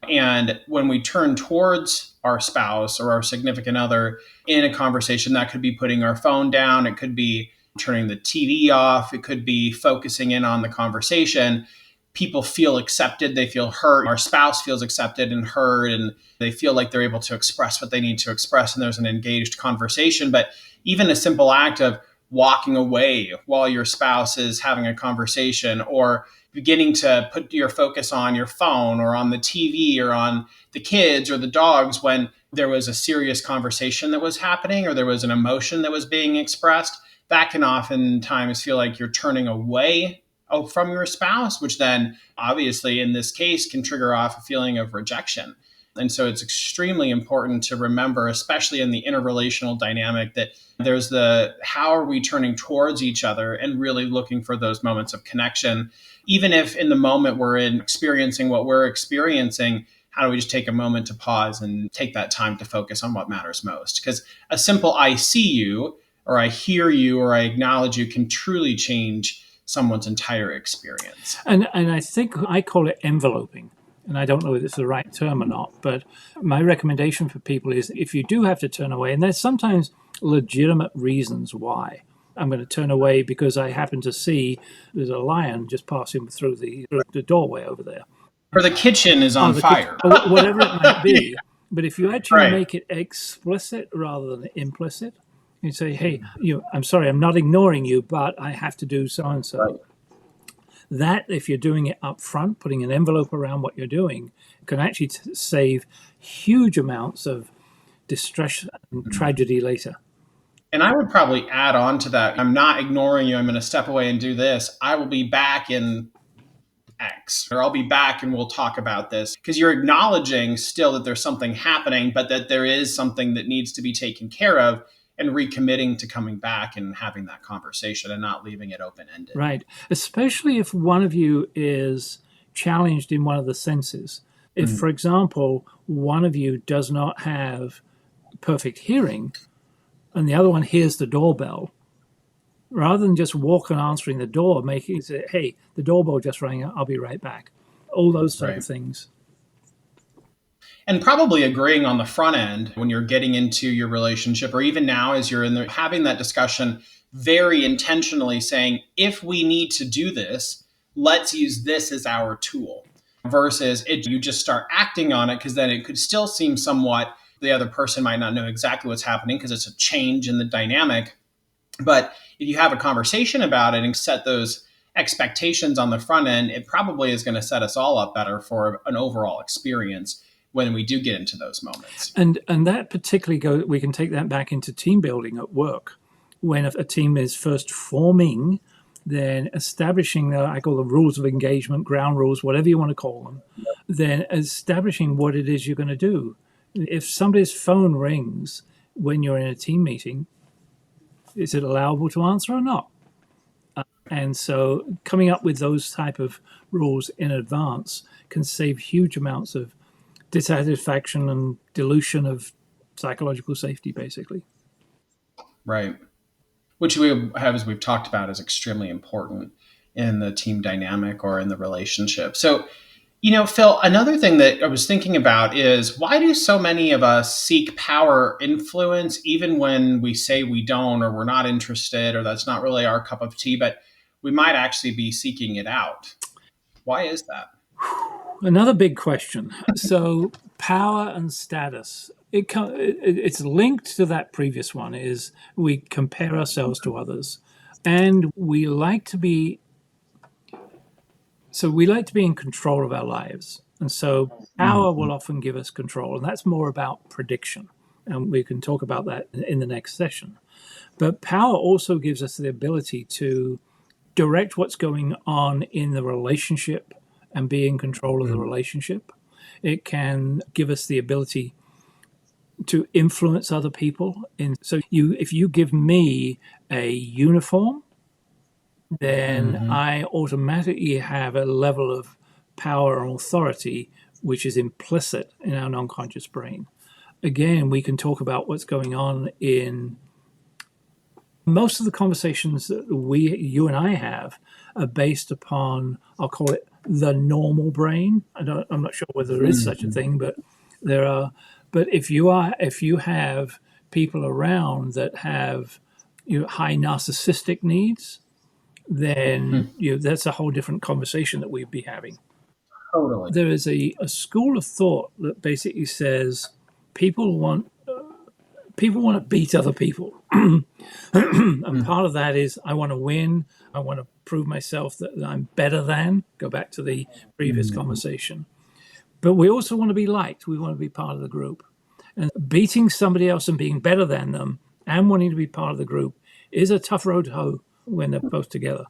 And when we turn towards our spouse or our significant other in a conversation, that could be putting our phone down, it could be turning the TV off, it could be focusing in on the conversation. People feel accepted, they feel heard, our spouse feels accepted and heard, and they feel like they're able to express what they need to express, and there's an engaged conversation. But even a simple act of walking away while your spouse is having a conversation, or beginning to put your focus on your phone or on the TV or on the kids or the dogs when there was a serious conversation that was happening or there was an emotion that was being expressed, that can oftentimes feel like you're turning away from your spouse, which then obviously in this case can trigger off a feeling of rejection. And so it's extremely important to remember, especially in the interrelational dynamic, that there's the how are we turning towards each other and really looking for those moments of connection. Even if in the moment we're in experiencing what we're experiencing, how do we just take a moment to pause and take that time to focus on what matters most? Because a simple I see you, or I hear you, or I acknowledge you can truly change someone's entire experience. And I think I call it enveloping. And I don't know if it's the right term or not, but my recommendation for people is if you do have to turn away, and there's sometimes legitimate reasons why. I'm going to turn away because I happen to see there's a lion just passing through the doorway over there. Or the kitchen is on fire. Whatever it might be. Yeah. But if you actually Right. make it explicit rather than implicit, you say, hey, I'm sorry, I'm not ignoring you, but I have to do so and so. Right. That, if you're doing it up front, putting an envelope around what you're doing, can actually save huge amounts of distress and tragedy later. And I would probably add on to that. I'm not ignoring you. I'm going to step away and do this. I will be back in X, or I'll be back and we'll talk about this. Because you're acknowledging still that there's something happening, but that there is something that needs to be taken care of, and recommitting to coming back and having that conversation and not leaving it open-ended. Right. Especially if one of you is challenged in one of the senses. If, for example, one of you does not have perfect hearing and the other one hears the doorbell, rather than just walk and answering the door, making it say, hey, the doorbell just rang, I'll be right back. All those type of things. And probably agreeing on the front end when you're getting into your relationship, or even now as you're in there, having that discussion very intentionally saying, if we need to do this, let's use this as our tool, versus you just start acting on it, because then it could still seem somewhat, the other person might not know exactly what's happening because it's a change in the dynamic. But if you have a conversation about it and set those expectations on the front end, it probably is going to set us all up better for an overall experience when we do get into those moments. And that particularly we can take that back into team building at work. When a team is first forming, then establishing I call the rules of engagement, ground rules, whatever you want to call them, then establishing what it is you're going to do. If somebody's phone rings when you're in a team meeting, is it allowable to answer or not? And so coming up with those type of rules in advance can save huge amounts of dissatisfaction and dilution of psychological safety, basically. Right. Which we have, as we've talked about, is extremely important in the team dynamic or in the relationship. So Phil, another thing that I was thinking about is why do so many of us seek power influence even when we say we don't, or we're not interested, or that's not really our cup of tea, but we might actually be seeking it out? Why is that? Another big question. So, power and status. It's linked to that previous one. Is we compare ourselves to others, and we like to be in control of our lives, and so power will often give us control, and that's more about prediction. And we can talk about that in the next session. But power also gives us the ability to direct what's going on in the relationship and be in control of the relationship. It can give us the ability to influence other people. If you give me a uniform, then Mm-hmm. I automatically have a level of power and authority which is implicit in our non-conscious brain. Again, we can talk about what's going on in most of the conversations that you and I have are based upon, I'll call it the normal brain. I'm not sure whether there is such a Mm-hmm. thing, but there are. But if you have people around that have high narcissistic needs, then that's a whole different conversation that we'd be having. Totally. There is a school of thought that basically says people want people want to beat other people. And part of that is I want to win. I want to prove myself that I'm better than. Go back to the previous Mm-hmm. conversation. But we also want to be liked. We want to be part of the group. And beating somebody else and being better than them and wanting to be part of the group is a tough road to hoe when they're both together.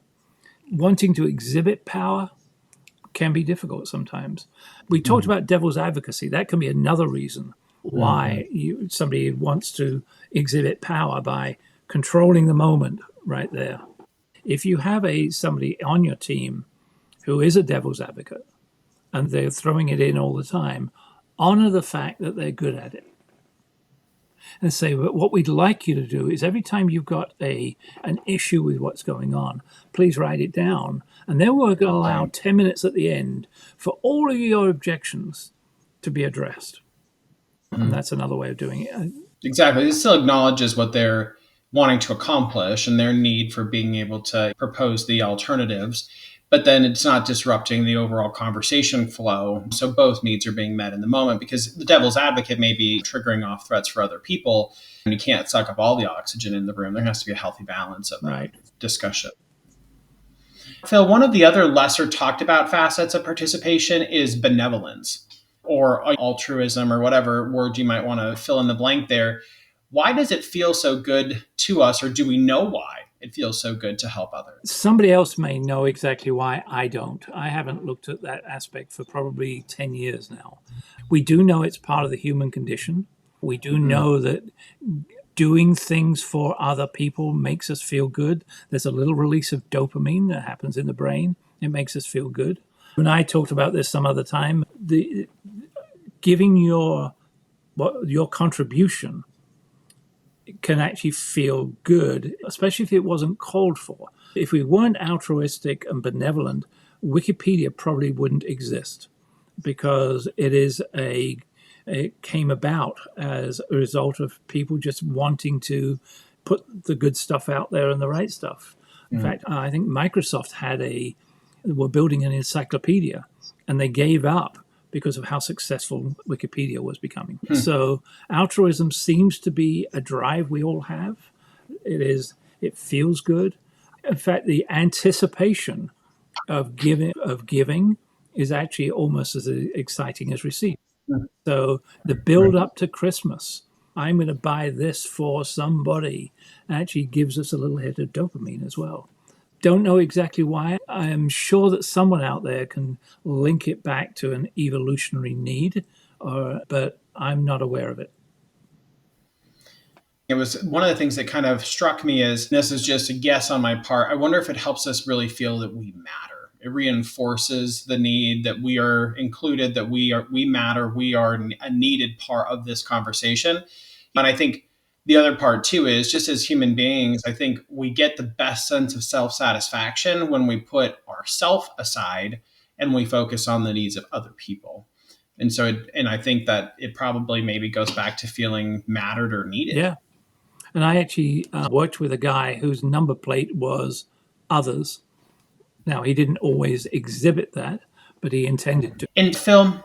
Wanting to exhibit power can be difficult sometimes. We talked about devil's advocacy. That can be another reason Mm-hmm. why somebody wants to exhibit power by controlling the moment right there. If you have somebody on your team who is a devil's advocate and they're throwing it in all the time, honor the fact that they're good at it and say, but what we'd like you to do is every time you've got an issue with what's going on, please write it down. And then we're going to allow Right. 10 minutes at the end for all of your objections to be addressed. And Mhm. that's another way of doing it. Exactly. It still acknowledges what they're wanting to accomplish and their need for being able to propose the alternatives, but then it's not disrupting the overall conversation flow. So both needs are being met in the moment because the devil's advocate may be triggering off threats for other people, and you can't suck up all the oxygen in the room. There has to be a healthy balance of that Right. discussion. Phil, one of the other lesser talked about facets of participation is benevolence or altruism or whatever word you might want to fill in the blank there. Why does it feel so good to us, or do we know why it feels so good to help others? Somebody else may know exactly why. I don't. I haven't looked at that aspect for probably 10 years now. We do know it's part of the human condition. We do Mm. know that doing things for other people makes us feel good. There's a little release of dopamine that happens in the brain. It makes us feel good. When I talked about this some other time, the giving your contribution can actually feel good, especially if it wasn't called for. If we weren't altruistic and benevolent, Wikipedia probably wouldn't exist because it came about as a result of people just wanting to put the good stuff out there and the right stuff. In Mm. fact, I think Microsoft were building an encyclopedia and they gave up because of how successful Wikipedia was becoming. Hmm. So altruism seems to be a drive we all have. It feels good. In fact, the anticipation of giving is actually almost as exciting as receiving. Hmm. So the Right. build up to Christmas, I'm going to buy this for somebody, actually gives us a little hit of dopamine as well. Don't know exactly why. I am sure that someone out there can link it back to an evolutionary need, but I'm not aware of it. It was one of the things that kind of struck me as this is just a guess on my part. I wonder if it helps us really feel that we matter. It reinforces the need that we are included, that we matter, we are a needed part of this conversation. And I think the other part too is just as human beings, I think we get the best sense of self satisfaction when we put ourself aside and we focus on the needs of other people. And so, and I think that it probably maybe goes back to feeling mattered or needed. Yeah. And I actually worked with a guy whose number plate was others. Now, he didn't always exhibit that, but he intended to. And Phil,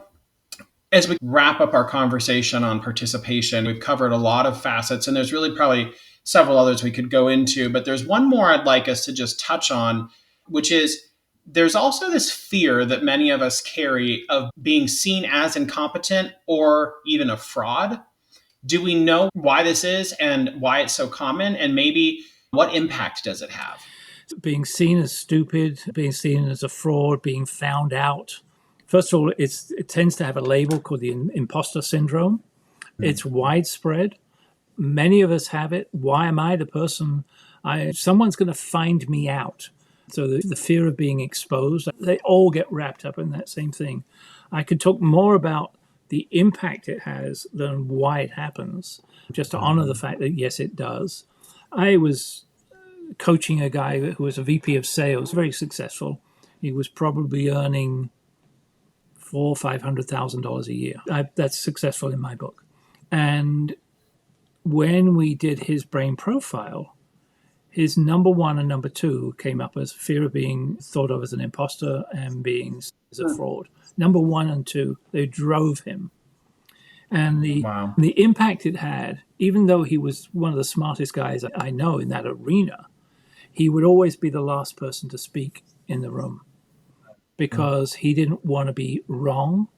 as we wrap up our conversation on participation, we've covered a lot of facets, and there's really probably several others we could go into, but there's one more I'd like us to just touch on, which is there's also this fear that many of us carry of being seen as incompetent or even a fraud. Do we know why this is and why it's so common? And maybe what impact does it have? Being seen as stupid, being seen as a fraud, being found out. First of all, it tends to have a label called the imposter syndrome. It's widespread. Many of us have it. Why am I the person? Someone's going to find me out. So the fear of being exposed, they all get wrapped up in that same thing. I could talk more about the impact it has than why it happens, just to honor the fact that, yes, it does. I was coaching a guy who was a VP of sales, very successful. He was probably earning $400,000 or $500,000 a year. That's successful in my book. And when we did his brain profile, his number one and number two came up as fear of being thought of as an imposter and being as a fraud. Number one and two, they drove him. And the impact it had, even though he was one of the smartest guys I know in that arena, he would always be the last person to speak in the room because he didn't want to be wrong.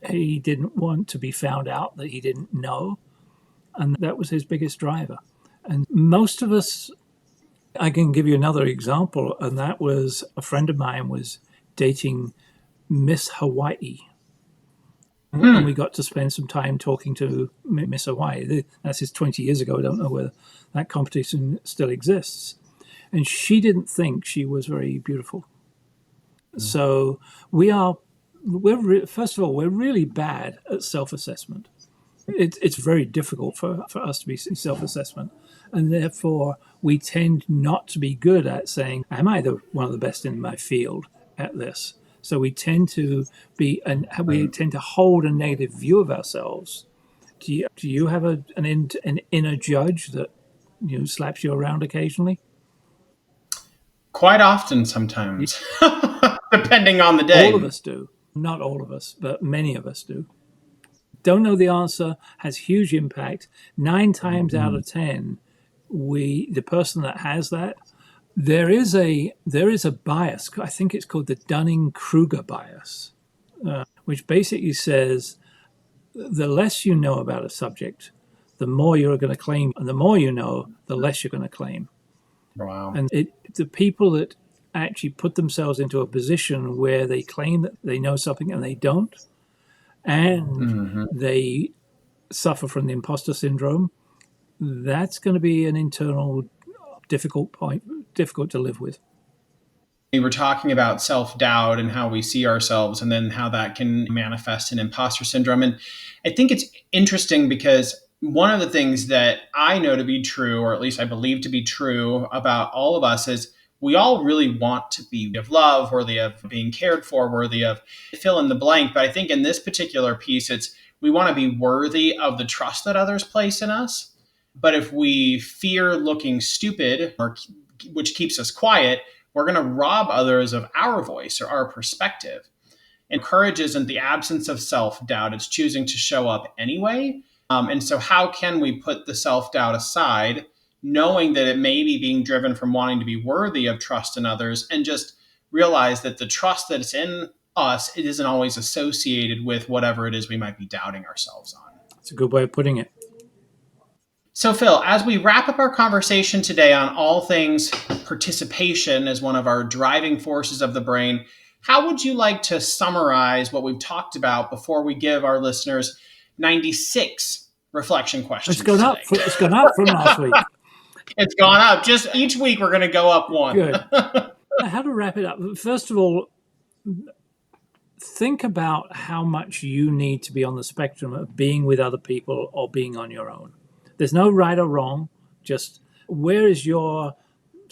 He didn't want to be found out that he didn't know. And that was his biggest driver. And most of us, I can give you another example, and that was a friend of mine was dating Miss Hawaii. And we got to spend some time talking to Miss Hawaii. That's 20 years ago. I don't know whether that competition still exists. And she didn't think she was very beautiful. So first of all, we're really bad at self-assessment. It's very difficult for us to be self-assessment. And therefore, we tend not to be good at saying, am I one of the best in my field at this? So we tend to we tend to hold a negative view of ourselves. Do you have an inner judge that slaps you around occasionally? Quite often, sometimes, depending on the day. All of us do. Not all of us, but many of us do. Don't know the answer, has huge impact. 9 times out of 10, the person that has that, there is a bias. I think it's called the Dunning-Kruger bias, which basically says the less you know about a subject, the more you're going to claim, and the more you know, the less you're going to claim. Wow. And the people that actually put themselves into a position where they claim that they know something and they don't, and they suffer from the imposter syndrome, that's going to be an internal difficult to live with. We were talking about self-doubt and how we see ourselves and then how that can manifest in imposter syndrome. And I think it's interesting because one of the things that I know to be true, or at least I believe to be true about all of us, is we all really want to be worthy of love, worthy of being cared for, worthy of fill in the blank. But I think in this particular piece, we want to be worthy of the trust that others place in us. But if we fear looking stupid, which keeps us quiet, we're going to rob others of our voice or our perspective. And courage isn't the absence of self-doubt. It's choosing to show up anyway. And so how can we put the self-doubt aside, knowing that it may be being driven from wanting to be worthy of trust in others, and just realize that the trust that's in us, it isn't always associated with whatever it is we might be doubting ourselves on. That's a good way of putting it. So Phil, as we wrap up our conversation today on all things participation as one of our driving forces of the brain, how would you like to summarize what we've talked about before we give our listeners 96 reflection questions? It's gone up from last week. It's gone up. Just each week we're going to go up one. Good. How to wrap it up? First of all, think about how much you need to be on the spectrum of being with other people or being on your own. There's no right or wrong. Just where is your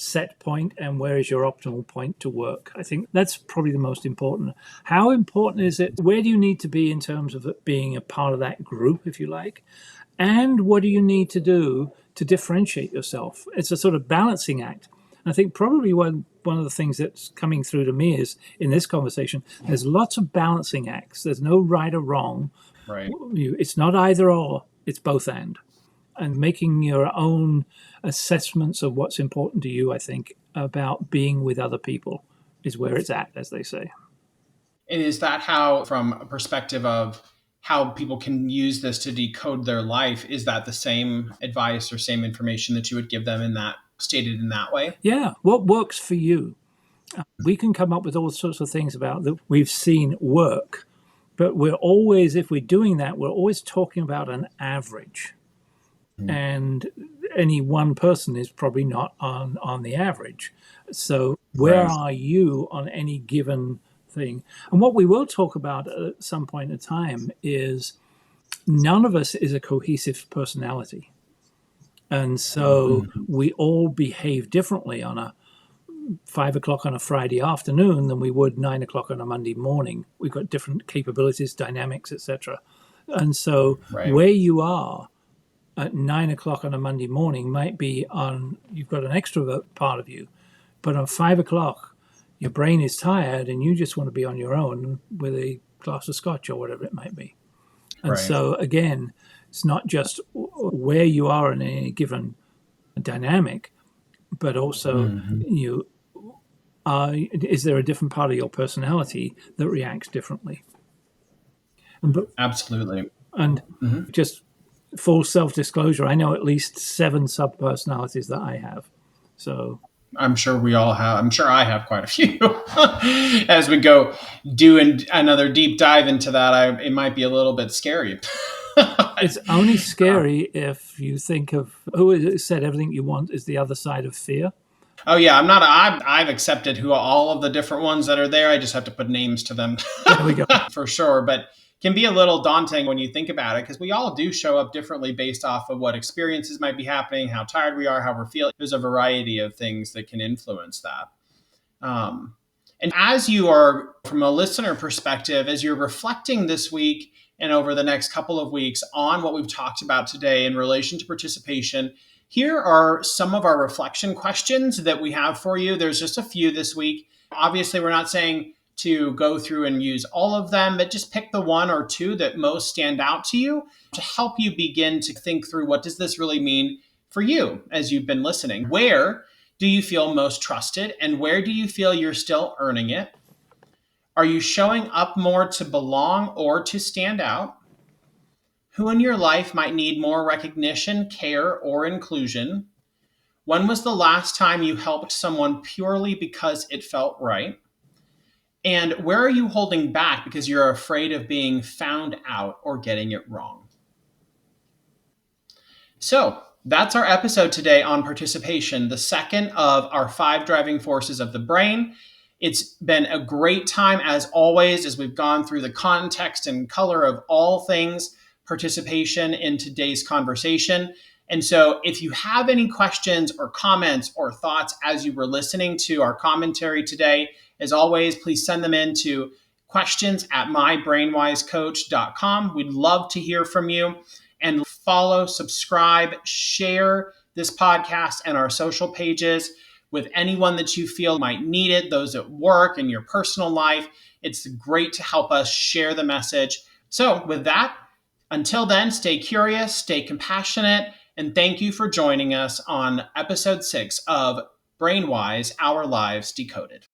set point and where is your optimal point to work? I think that's probably the most important. How important is it? Where do you need to be in terms of it being a part of that group, if you like? And what do you need to do to differentiate yourself? It's a sort of balancing act. And I think probably one of the things that's coming through to me is in this conversation, there's lots of balancing acts. There's no right or wrong. Right. It's not either or, it's both and making your own assessments of what's important to you, I think, about being with other people is where it's at, as they say. And is that how, from a perspective of how people can use this to decode their life, is that the same advice or same information that you would give them in that, stated in that way? Yeah. What works for you? We can come up with all sorts of things about that we've seen work, but we're always, if we're doing that, we're always talking about an average. And any one person is probably not on the average. So where Right. are you on any given thing? And what we will talk about at some point in time is none of us is a cohesive personality. And so we all behave differently on a 5 o'clock on a Friday afternoon than we would 9 o'clock on a Monday morning. We've got different capabilities, dynamics, etc. And so Right. where you are at 9 o'clock on a Monday morning might be you've got an extrovert part of you, but on 5 o'clock, your brain is tired and you just want to be on your own with a glass of scotch or whatever it might be. And Right. so again, it's not just where you are in any given dynamic, but also is there a different part of your personality that reacts differently? Absolutely. And just full self-disclosure, I know at least 7 sub-personalities that I have. So I'm sure we all have. I'm sure I have quite a few. As we go do another deep dive into that, it might be a little bit scary. it's only scary if you think of who said everything you want is the other side of fear. Oh yeah, I've accepted who all of the different ones that are there. I just have to put names to them. There we go. For sure, but can be a little daunting when you think about it because we all do show up differently based off of what experiences might be happening, how tired we are, how we're feeling. There's a variety of things that can influence that. And as you are, from a listener perspective, as you're reflecting this week and over the next couple of weeks on what we've talked about today in relation to participation, here are some of our reflection questions that we have for you. There's just a few this week. Obviously, we're not saying to go through and use all of them, but just pick the one or two that most stand out to you to help you begin to think through what does this really mean for you as you've been listening. Where do you feel most trusted and where do you feel you're still earning it? Are you showing up more to belong or to stand out? Who in your life might need more recognition, care, or inclusion? When was the last time you helped someone purely because it felt right? And where are you holding back because you're afraid of being found out or getting it wrong? So that's our episode today on participation, the second of our 5 driving forces of the brain. It's been a great time as always as we've gone through the context and color of all things participation in today's conversation. And so if you have any questions or comments or thoughts as you were listening to our commentary today, as always, please send them in to questions@mybrainwisecoach.com. We'd love to hear from you. And follow, subscribe, share this podcast and our social pages with anyone that you feel might need it, those at work, in your personal life. It's great to help us share the message. So with that, until then, stay curious, stay compassionate, and thank you for joining us on episode 6 of BrainWise, Our Lives Decoded.